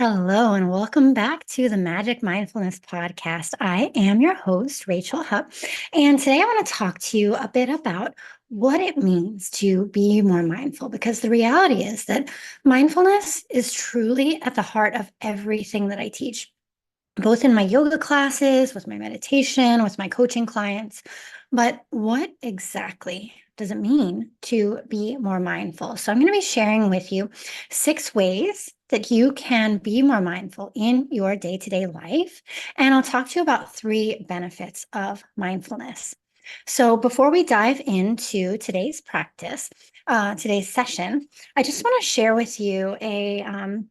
Hello, and welcome back to the Magic Mindfulness Podcast. I am your host, Rachel Hupp, and today I want to talk to you a bit about what it means to be more mindful, because the reality is that mindfulness is truly at the heart of everything that I teach, both in my yoga classes, with my meditation, with my coaching clients. But what exactly does it mean to be more mindful? So I'm going to be sharing with you 6 ways that you can be more mindful in your day-to-day life. And I'll talk to you about 3 benefits of mindfulness. So before we dive into today's practice, today's session, I just want to share with you an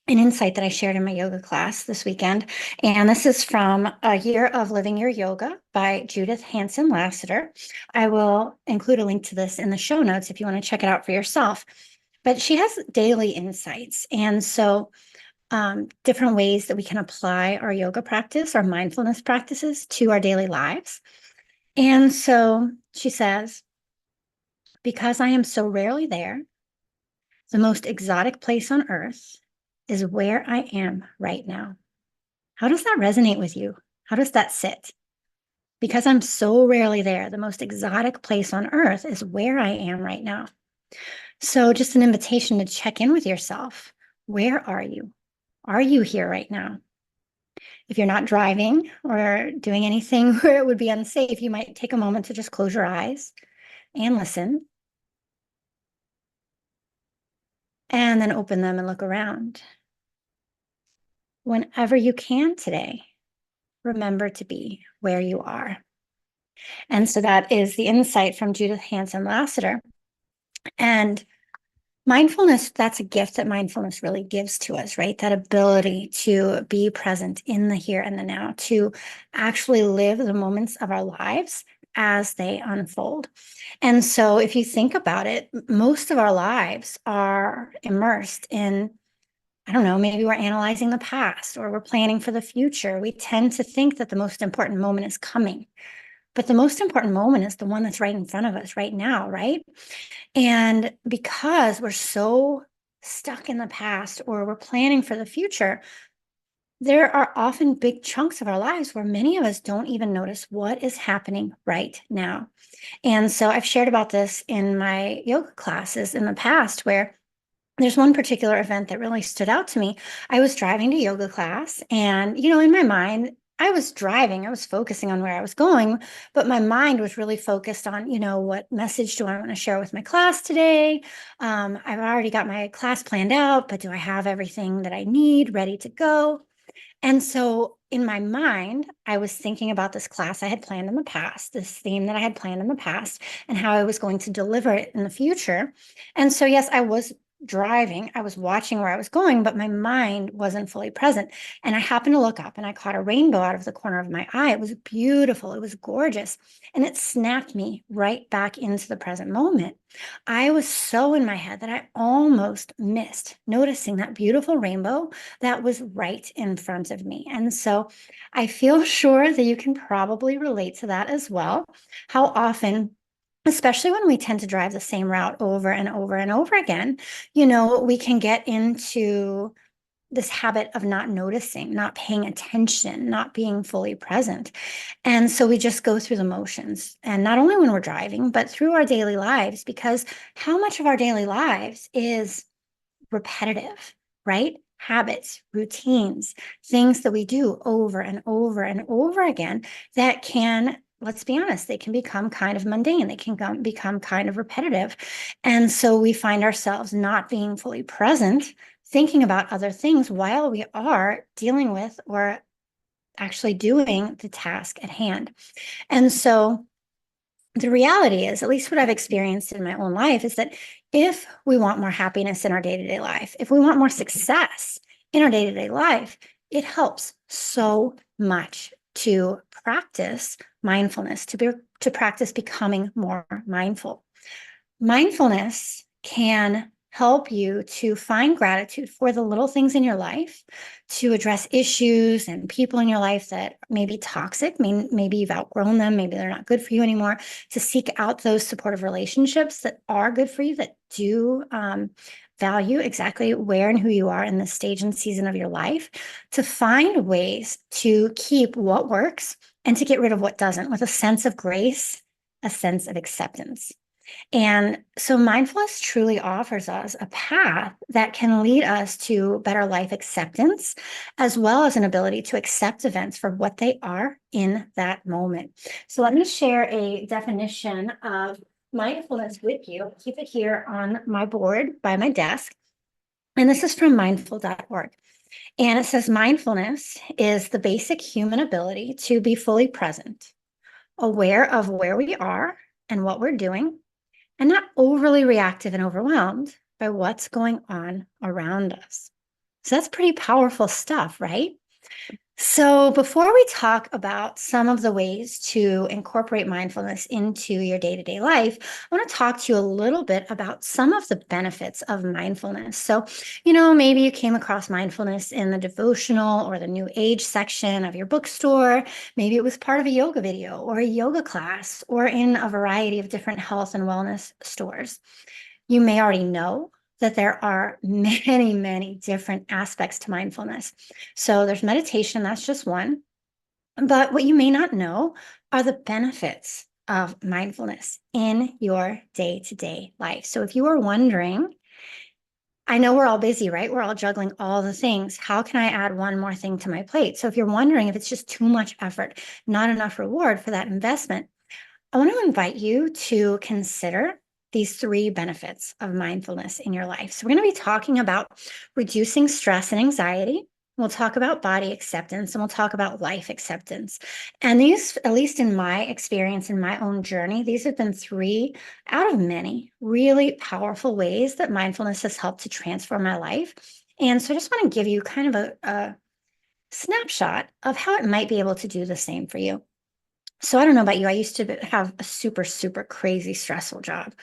insight that I shared in my yoga class this weekend. And this is from A Year of Living Your Yoga by Judith Hanson Lasater. I will include a link to this in the show notes if you want to check it out for yourself. But she has daily insights. And so different ways that we can apply our yoga practice, our mindfulness practices to our daily lives. And so she says, because I am so rarely there, the most exotic place on earth is where I am right now. How does that resonate with you? How does that sit? Because I'm so rarely there, the most exotic place on earth is where I am right now. So, just an invitation to check in with yourself. Where are you? Are you here right now? If you're not driving or doing anything where it would be unsafe, you might take a moment to just close your eyes and listen, and then open them and look around. Whenever you can today, remember to be where you are. And so that is the insight from Judith Hanson Lasater. And mindfulness, that's a gift that mindfulness really gives to us, right? That ability to be present in the here and the now, to actually live the moments of our lives as they unfold. And so if you think about it, most of our lives are immersed in, I don't know, maybe we're analyzing the past or we're planning for the future. We tend to think that the most important moment is coming. But the most important moment is the one that's right in front of us right now, right? And because we're so stuck in the past or we're planning for the future, there are often big chunks of our lives where many of us don't even notice what is happening right now. And so I've shared about this in my yoga classes in the past where there's one particular event that really stood out to me. I was driving to yoga class, and, in my mind, I was driving, I was focusing on where I was going, but my mind was really focused on, what message do I want to share with my class today? I've already got my class planned out, but do I have everything that I need ready to go? And so in my mind, I was thinking about this class I had planned in the past, this theme that I had planned in the past, and how I was going to deliver it in the future. And so, yes, I was driving, I was watching where I was going, but my mind wasn't fully present. And I happened to look up and I caught a rainbow out of the corner of my eye. It was beautiful, it was gorgeous, and it snapped me right back into the present moment. I was so in my head that I almost missed noticing that beautiful rainbow that was right in front of me. And so I feel sure that you can probably relate to that as well. How often, especially when we tend to drive the same route over and over and over again, we can get into this habit of not noticing, not paying attention, not being fully present. And so we just go through the motions. And not only when we're driving, but through our daily lives, because how much of our daily lives is repetitive, right? Habits, routines, things that we do over and over and over again that can, let's be honest, they can become kind of mundane. They can become kind of repetitive. And so we find ourselves not being fully present, thinking about other things while we are dealing with or actually doing the task at hand. And so the reality is, at least what I've experienced in my own life, is that if we want more happiness in our day-to-day life, if we want more success in our day-to-day life, it helps so much to practice mindfulness, to practice becoming more mindful. Mindfulness can help you to find gratitude for the little things in your life, to address issues and people in your life that may be toxic. Maybe you've outgrown them, maybe they're not good for you anymore, to seek out those supportive relationships that are good for you, that do value exactly where and who you are in this stage and season of your life, to find ways to keep what works and to get rid of what doesn't, with a sense of grace, a sense of acceptance. And so mindfulness truly offers us a path that can lead us to better life acceptance, as well as an ability to accept events for what they are in that moment. So let me share a definition of mindfulness with you. Keep it here on my board by my desk. And this is from mindful.org. And it says mindfulness is the basic human ability to be fully present, aware of where we are and what we're doing, and not overly reactive and overwhelmed by what's going on around us. So that's pretty powerful stuff, right? So before we talk about some of the ways to incorporate mindfulness into your day-to-day life, I want to talk to you a little bit about some of the benefits of mindfulness. So, maybe you came across mindfulness in the devotional or the new age section of your bookstore. Maybe it was part of a yoga video or a yoga class or in a variety of different health and wellness stores. You may already know that there are many, many different aspects to mindfulness. So there's meditation, that's just one. But what you may not know are the benefits of mindfulness in your day-to-day life. So if you are wondering, I know we're all busy, right? We're all juggling all the things. How can I add one more thing to my plate? So if you're wondering if it's just too much effort, not enough reward for that investment, I want to invite you to consider these 3 benefits of mindfulness in your life. So we're going to be talking about reducing stress and anxiety. We'll talk about body acceptance, and we'll talk about life acceptance. And these, at least in my experience, in my own journey, these have been 3 out of many really powerful ways that mindfulness has helped to transform my life. And so I just want to give you kind of a snapshot of how it might be able to do the same for you. So I don't know about you. I used to have a super, super crazy stressful job.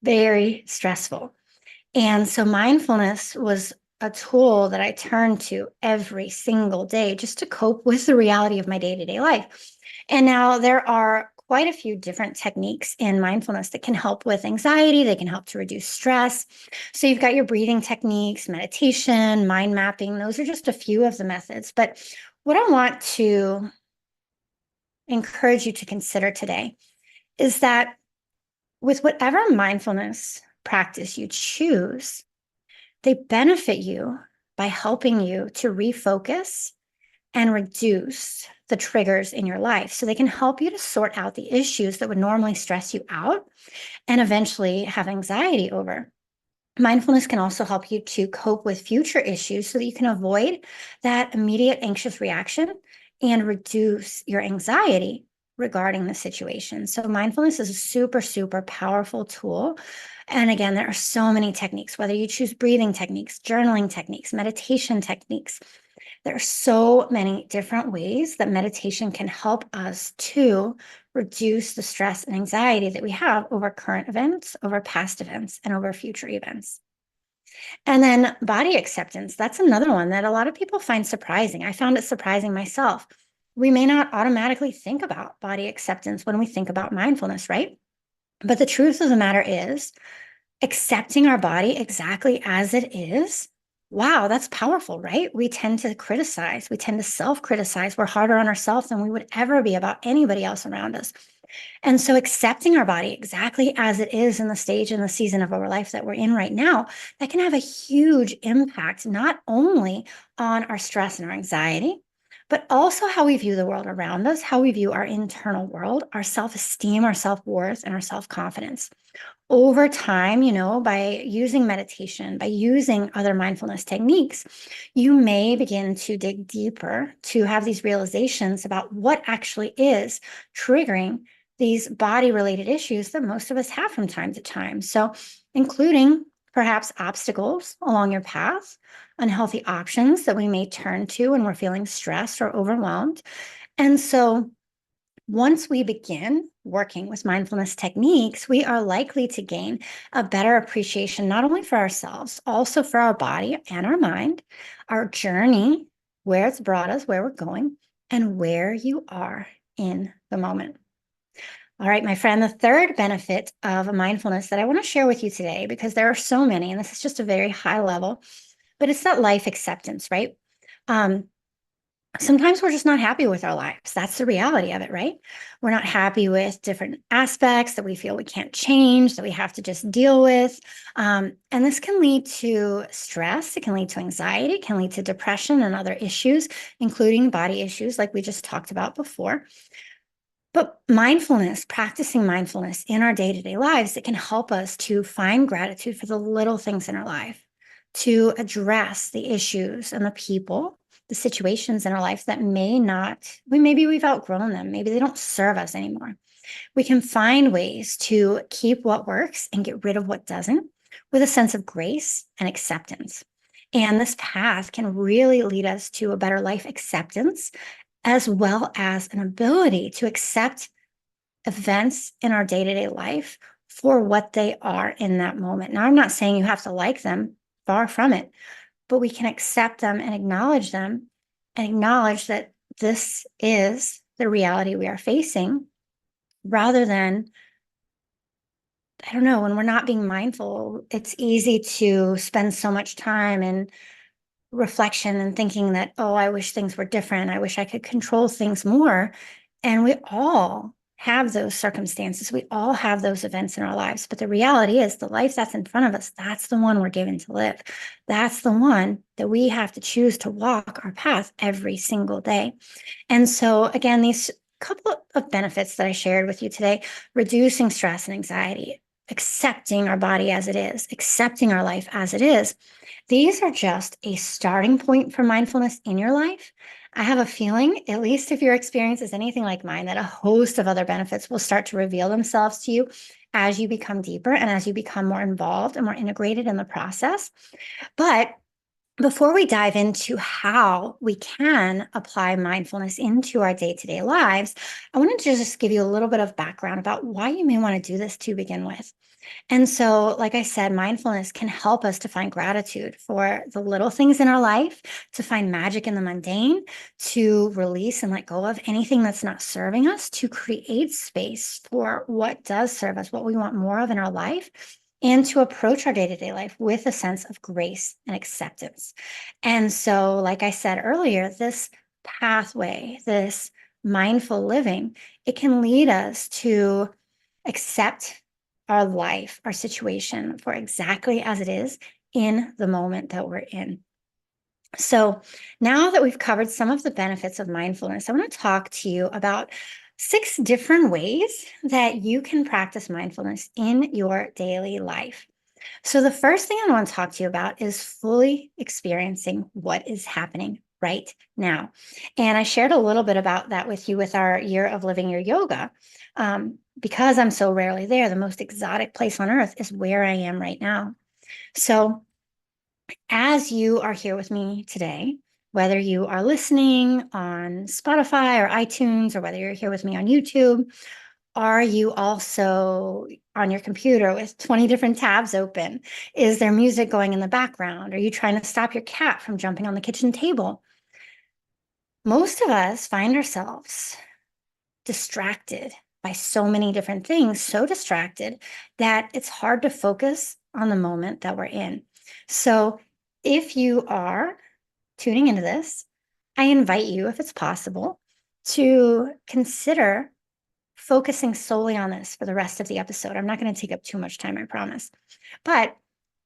Very stressful. And so mindfulness was a tool that I turned to every single day just to cope with the reality of my day-to-day life. And now there are quite a few different techniques in mindfulness that can help with anxiety. They can help to reduce stress. So you've got your breathing techniques, meditation, mind mapping. Those are just a few of the methods. But what I want to encourage you to consider today is that with whatever mindfulness practice you choose, they benefit you by helping you to refocus and reduce the triggers in your life. So they can help you to sort out the issues that would normally stress you out and eventually have anxiety over. Mindfulness can also help you to cope with future issues so that you can avoid that immediate anxious reaction and reduce your anxiety regarding the situation. So mindfulness is a super, super powerful tool. And again, there are so many techniques, whether you choose breathing techniques, journaling techniques, meditation techniques. There are so many different ways that meditation can help us to reduce the stress and anxiety that we have over current events, over past events, and over future events. And then body acceptance, that's another one that a lot of people find surprising. I found it surprising myself. We may not automatically think about body acceptance when we think about mindfulness, right? But the truth of the matter is, accepting our body exactly as it is, wow, that's powerful, right? We tend to criticize, we tend to self-criticize. We're harder on ourselves than we would ever be about anybody else around us. And so accepting our body exactly as it is in the stage and the season of our life that we're in right now, that can have a huge impact, not only on our stress and our anxiety, but also how we view the world around us, how we view our internal world, our self-esteem, our self-worth, and our self-confidence. Over time, by using meditation, by using other mindfulness techniques, you may begin to dig deeper to have these realizations about what actually is triggering these body-related issues that most of us have from time to time. So, including perhaps obstacles along your path, unhealthy options that we may turn to when we're feeling stressed or overwhelmed. And so, once we begin working with mindfulness techniques, we are likely to gain a better appreciation, not only for ourselves, also for our body and our mind, our journey, where it's brought us, where we're going, and where you are in the moment. All right, my friend, the third benefit of mindfulness that I want to share with you today, because there are so many, and this is just a very high level, but it's that life acceptance, right? Um, Sometimes we're just not happy with our lives. That's the reality of it, right? We're not happy with different aspects that we feel we can't change, that we have to just deal with. And this can lead to stress. It can lead to anxiety. It can lead to depression and other issues, including body issues, like we just talked about before. But mindfulness, practicing mindfulness in our day-to-day lives, it can help us to find gratitude for the little things in our life, to address the issues and the people, the situations in our life that maybe we've outgrown them, maybe they don't serve us anymore. We can find ways to keep what works and get rid of what doesn't with a sense of grace and acceptance. And this path can really lead us to a better life acceptance, as well as an ability to accept events in our day-to-day life for what they are in that moment. Now, I'm not saying you have to like them, far from it, but we can accept them and acknowledge that this is the reality we are facing, rather than, I don't know, when we're not being mindful, it's easy to spend so much time in reflection and thinking that, oh, I wish things were different. I wish I could control things more. And we all have those circumstances. We all have those events in our lives. But the reality is, the life that's in front of us, that's the one we're given to live. That's the one that we have to choose to walk our path every single day. And so, again, these couple of benefits that I shared with you today: reducing stress and anxiety, accepting our body as it is, accepting our life as it is. These are just a starting point for mindfulness in your life. I have a feeling, at least if your experience is anything like mine, that a host of other benefits will start to reveal themselves to you as you become deeper and as you become more involved and more integrated in the process. But before we dive into how we can apply mindfulness into our day-to-day lives, I wanted to just give you a little bit of background about why you may want to do this to begin with. And so, like I said, mindfulness can help us to find gratitude for the little things in our life, to find magic in the mundane, to release and let go of anything that's not serving us, to create space for what does serve us, what we want more of in our life, and to approach our day-to-day life with a sense of grace and acceptance. And so, like I said earlier, this pathway, this mindful living, it can lead us to accept our life, our situation for exactly as it is in the moment that we're in. So now that we've covered some of the benefits of mindfulness, I want to talk to you about 6 different ways that you can practice mindfulness in your daily life. So the first thing I want to talk to you about is fully experiencing what is happening right now. And I shared a little bit about that with you with our year of living your yoga. Because I'm so rarely there, the most exotic place on earth is where I am right now. So as you are here with me today, whether you are listening on Spotify or iTunes, or whether you're here with me on YouTube, are you also on your computer with 20 different tabs open? Is there music going in the background? Are you trying to stop your cat from jumping on the kitchen table? Most of us find ourselves distracted by so many different things, so distracted that it's hard to focus on the moment that we're in. So if you are tuning into this, I invite you, if it's possible, to consider focusing solely on this for the rest of the episode. I'm not going to take up too much time, I promise. But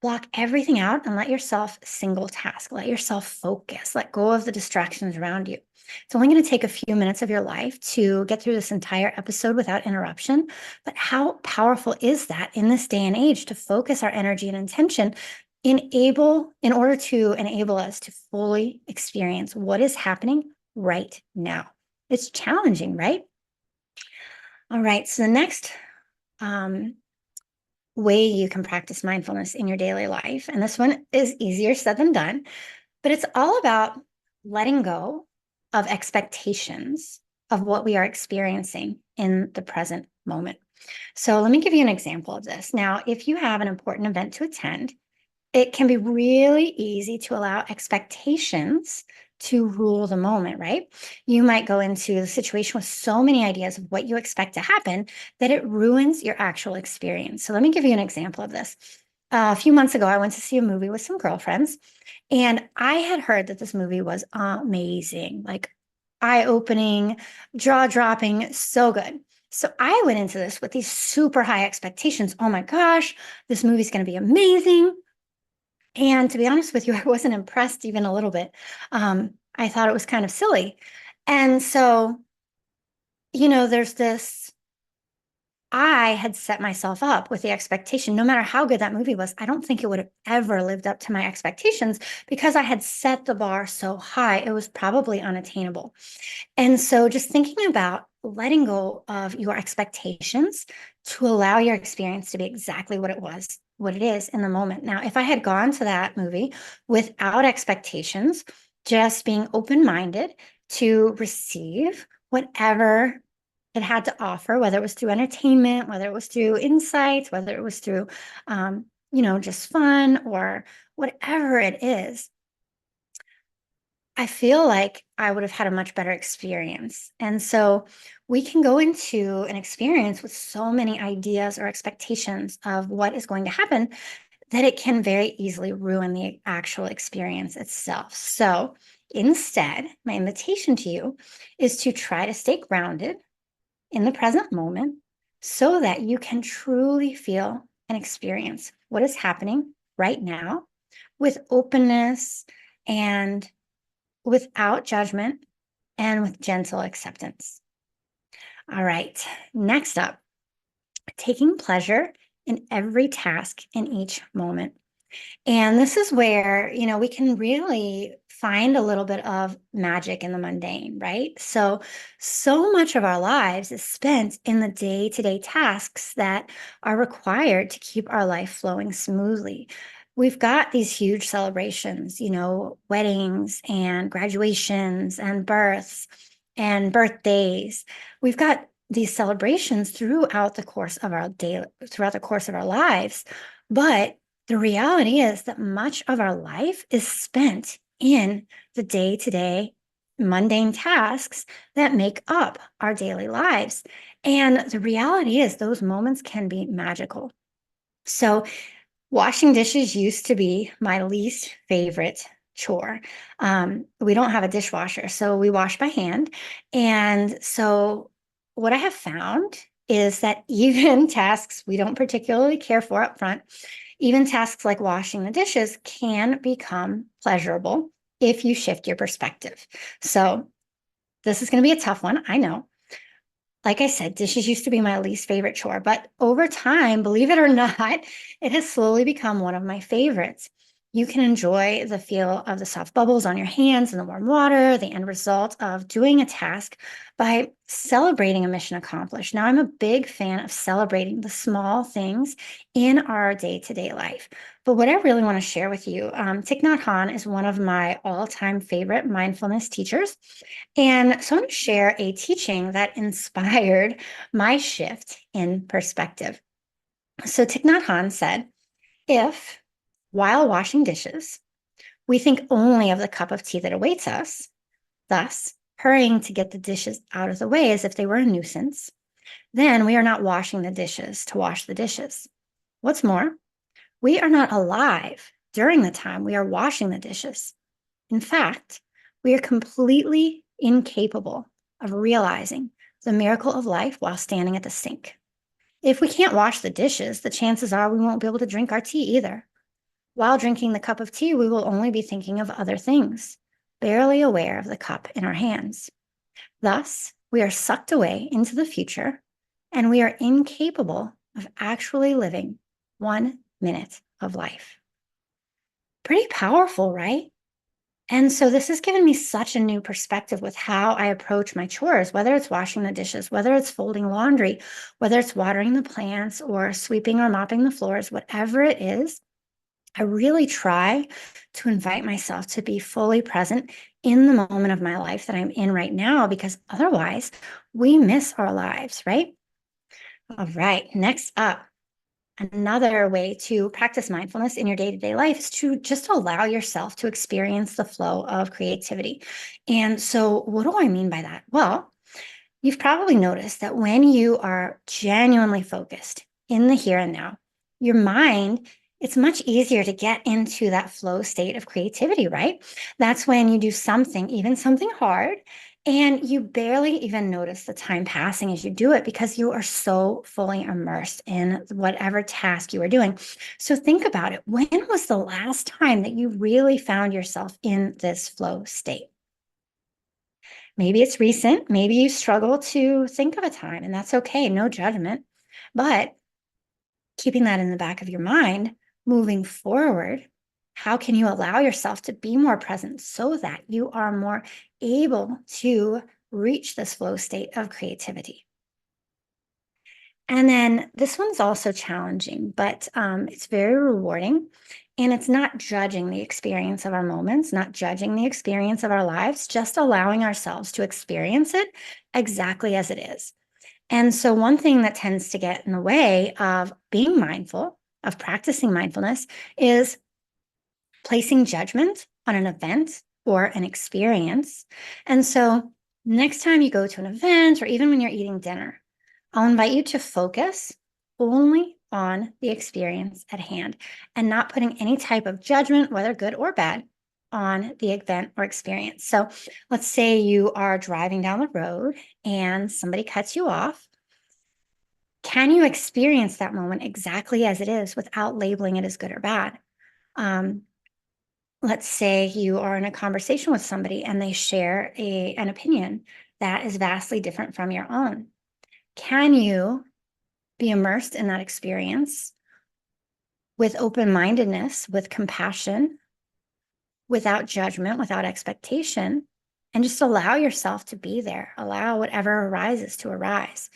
block everything out and let yourself single task, let yourself focus, let go of the distractions around you. It's only going to take a few minutes of your life to get through this entire episode without interruption. But how powerful is that in this day and age to focus our energy and intention in order to enable us to fully experience what is happening right now? It's challenging, right? All right, so the next way you can practice mindfulness in your daily life, and this one is easier said than done, but it's all about letting go of expectations of what we are experiencing in the present moment. So let me give you an example of this. Now, if you have an important event to attend, it can be really easy to allow expectations to rule the moment, right? You might go into the situation with so many ideas of what you expect to happen that it ruins your actual experience. So let me give you an example of this. A few months ago, I went to see a movie with some girlfriends, and I had heard that this movie was amazing, like eye-opening, jaw-dropping, so good. So I went into this with these super high expectations. Oh my gosh, this movie's going to be amazing. And to be honest with you, I wasn't impressed even a little bit. I thought it was kind of silly. And so, there's this, I had set myself up with the expectation, no matter how good that movie was, I don't think it would have ever lived up to my expectations because I had set the bar so high, it was probably unattainable. And so just thinking about letting go of your expectations to allow your experience to be exactly what it is in the moment. Now, if I had gone to that movie without expectations, just being open-minded to receive whatever it had to offer, whether it was through entertainment, whether it was through insights, whether it was through, just fun or whatever it is, I feel like I would have had a much better experience. And so we can go into an experience with so many ideas or expectations of what is going to happen that it can very easily ruin the actual experience itself. So instead, my invitation to you is to try to stay grounded in the present moment so that you can truly feel and experience what is happening right now with openness and without judgment and with gentle acceptance. All right, next up, taking pleasure in every task in each moment. And this is where, we can really find a little bit of magic in the mundane, right? So much of our lives is spent in the day-to-day tasks that are required to keep our life flowing smoothly. We've got these huge celebrations, weddings and graduations and births and birthdays. We've got these celebrations throughout the course of our lives, but the reality is that much of our life is spent in the day-to-day mundane tasks that make up our daily lives. And the reality is those moments can be magical. So washing dishes used to be my least favorite chore. We don't have a dishwasher, so we wash by hand. And so what I have found is that even tasks we don't particularly care for up front, even tasks like washing the dishes can become pleasurable if you shift your perspective. So this is going to be a tough one, I know. Like I said, dishes used to be my least favorite chore, but over time, believe it or not, it has slowly become one of my favorites. You can enjoy the feel of the soft bubbles on your hands and the warm water, the end result of doing a task by celebrating a mission accomplished. Now, I'm a big fan of celebrating the small things in our day-to-day life. But what I really want to share with you, Thich Nhat Hanh is one of my all-time favorite mindfulness teachers. And so I'm going to share a teaching that inspired my shift in perspective. So Thich Nhat Hanh said, if while washing dishes, we think only of the cup of tea that awaits us, thus hurrying to get the dishes out of the way as if they were a nuisance, then we are not washing the dishes to wash the dishes. What's more, we are not alive during the time we are washing the dishes. In fact, we are completely incapable of realizing the miracle of life while standing at the sink. If we can't wash the dishes, the chances are we won't be able to drink our tea either. While drinking the cup of tea, we will only be thinking of other things, barely aware of the cup in our hands. Thus, we are sucked away into the future, and we are incapable of actually living 1 minute of life. Pretty powerful, right? And so this has given me such a new perspective with how I approach my chores, whether it's washing the dishes, whether it's folding laundry, whether it's watering the plants or sweeping or mopping the floors, whatever it is. I really try to invite myself to be fully present in the moment of my life that I'm in right now, because otherwise we miss our lives, right? All right, next up, Another way to practice mindfulness in your day-to-day life is to just allow yourself to experience the flow of creativity. And so what do I mean by that? Well, you've probably noticed that when you are genuinely focused in the here and now, your mind, it's much easier to get into that flow state of creativity, right? That's when you do something, even something hard, and you barely even notice the time passing as you do it because you are so fully immersed in whatever task you are doing. So think about it. When was the last time that you really found yourself in this flow state? Maybe it's recent. Maybe you struggle to think of a time, and that's okay. No judgment. But keeping that in the back of your mind, moving forward, how can you allow yourself to be more present so that you are more able to reach this flow state of creativity? And then this one's also challenging, but it's very rewarding. And it's not judging the experience of our moments, not judging the experience of our lives, just allowing ourselves to experience it exactly as it is. And so, one thing that tends to get in the way of being mindful, of practicing mindfulness, is placing judgment on an event or an experience. And so, next time you go to an event or even when you're eating dinner, I'll invite you to focus only on the experience at hand and not putting any type of judgment, whether good or bad, on the event or experience. So let's say you are driving down the road and somebody cuts you off. Can you experience that moment exactly as it is without labeling it as good or bad? Um, let's say you are in a conversation with somebody and they share an opinion that is vastly different from your own. Can you be immersed in that experience with open-mindedness, with compassion, without judgment, without expectation, and just allow yourself to be there? Allow whatever arises to arise.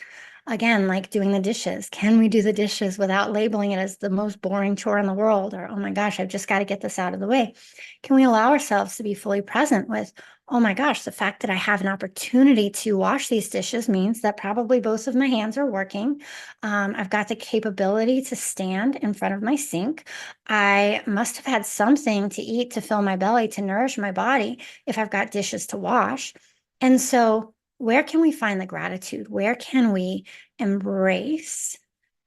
Again, like doing the dishes. Can we do the dishes without labeling it as the most boring chore in the world? Or, oh my gosh, I've just got to get this out of the way. Can we allow ourselves to be fully present with, oh my gosh, the fact that I have an opportunity to wash these dishes means that probably both of my hands are working. I've got the capability to stand in front of my sink. I must have had something to eat to fill my belly, to nourish my body if I've got dishes to wash. And so, where can we find the gratitude? Where can we embrace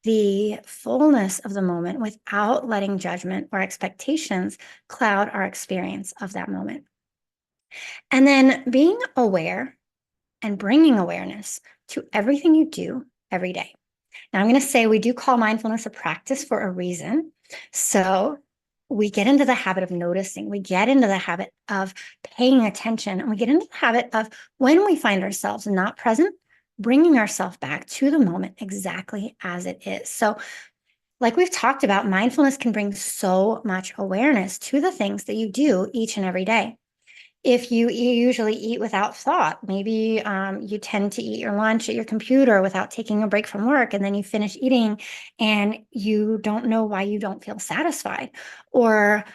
the fullness of the moment without letting judgment or expectations cloud our experience of that moment? And then being aware and bringing awareness to everything you do every day. Now, I'm going to say we do call mindfulness a practice for a reason. So we get into the habit of noticing, we get into the habit of paying attention, and we get into the habit of when we find ourselves not present, bringing ourselves back to the moment exactly as it is. So, like we've talked about, mindfulness can bring so much awareness to the things that you do each and every day. If you usually eat without thought, maybe you tend to eat your lunch at your computer without taking a break from work, and then you finish eating and you don't know why you don't feel satisfied. Or,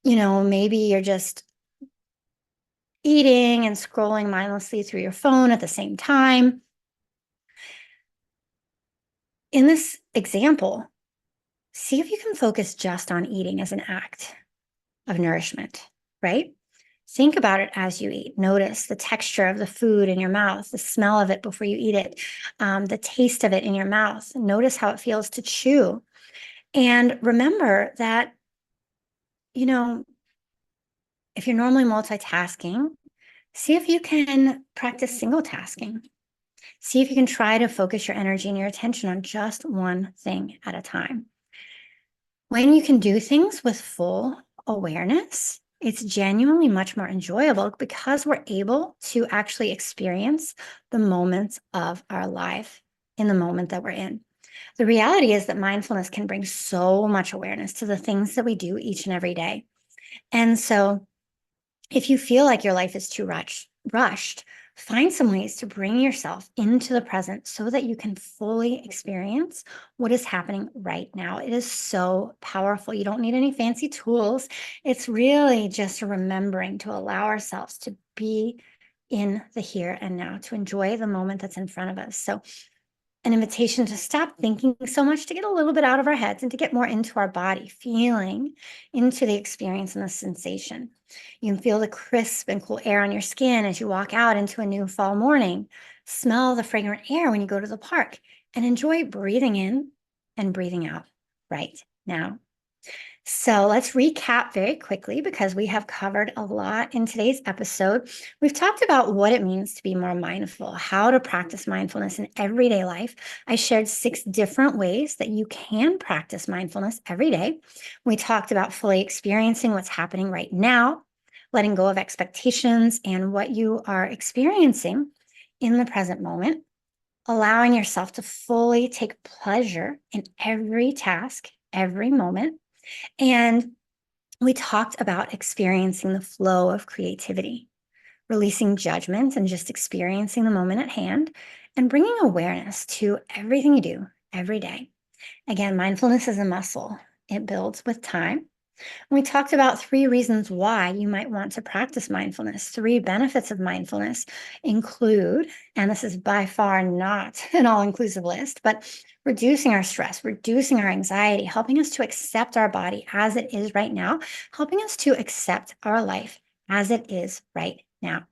maybe you're just eating and scrolling mindlessly through your phone at the same time. In this example, see if you can focus just on eating as an act of nourishment, right? Think about it as you eat. Notice the texture of the food in your mouth, the smell of it before you eat it, the taste of it in your mouth. Notice how it feels to chew. And remember that, you know, if you're normally multitasking, see if you can practice single tasking. See if you can try to focus your energy and your attention on just one thing at a time. When you can do things with full awareness, it's genuinely much more enjoyable because we're able to actually experience the moments of our life in the moment that we're in. The reality is that mindfulness can bring so much awareness to the things that we do each and every day. And so if you feel like your life is too rushed, find some ways to bring yourself into the present so that you can fully experience what is happening right now. It is so powerful. You don't need any fancy tools. It's really just remembering to allow ourselves to be in the here and now, to enjoy the moment that's in front of us. So an invitation to stop thinking so much, to get a little bit out of our heads and to get more into our body, feeling into the experience and the sensation. You can feel the crisp and cool air on your skin as you walk out into a new fall morning. Smell the fragrant air when you go to the park, and enjoy breathing in and breathing out right now. So let's recap very quickly, because we have covered a lot in today's episode. We've talked about what it means to be more mindful, how to practice mindfulness in everyday life. I shared 6 different ways that you can practice mindfulness every day. We talked about fully experiencing what's happening right now, letting go of expectations and what you are experiencing in the present moment, allowing yourself to fully take pleasure in every task, every moment. And we talked about experiencing the flow of creativity, releasing judgment and just experiencing the moment at hand, and bringing awareness to everything you do every day. Again, mindfulness is a muscle. It builds with time. We talked about 3 reasons why you might want to practice mindfulness. 3 benefits of mindfulness include, and this is by far not an all-inclusive list, but reducing our stress, reducing our anxiety, helping us to accept our body as it is right now, helping us to accept our life as it is right now.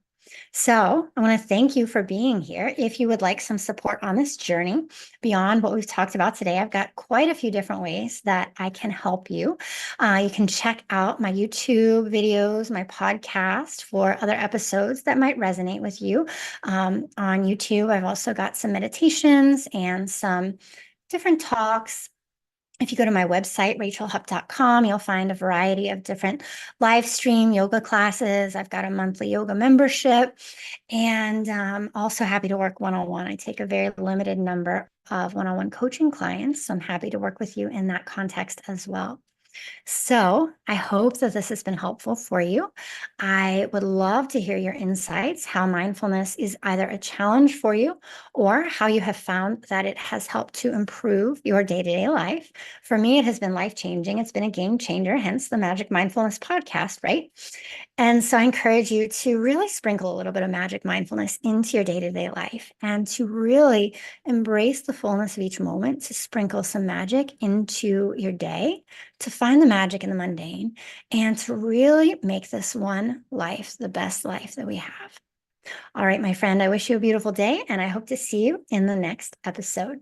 So I want to thank you for being here. If you would like some support on this journey beyond what we've talked about today, I've got quite a few different ways that I can help you. You can check out my YouTube videos, my podcast for other episodes that might resonate with you. On YouTube, I've also got some meditations and some different talks. If you go to my website, rachelhupp.com, you'll find a variety of different live stream yoga classes. I've got a monthly yoga membership, and also happy to work one-on-one. I take a very limited number of one-on-one coaching clients, so I'm happy to work with you in that context as well. So I hope that this has been helpful for you. I would love to hear your insights, how mindfulness is either a challenge for you or how you have found that it has helped to improve your day-to-day life. For me, it has been life-changing. It's been a game changer, hence the Magic Mindfulness podcast, right? And so I encourage you to really sprinkle a little bit of magic mindfulness into your day-to-day life, and to really embrace the fullness of each moment, to sprinkle some magic into your day, to find the magic in the mundane, and to really make this one life the best life that we have. All right, my friend, I wish you a beautiful day, and I hope to see you in the next episode.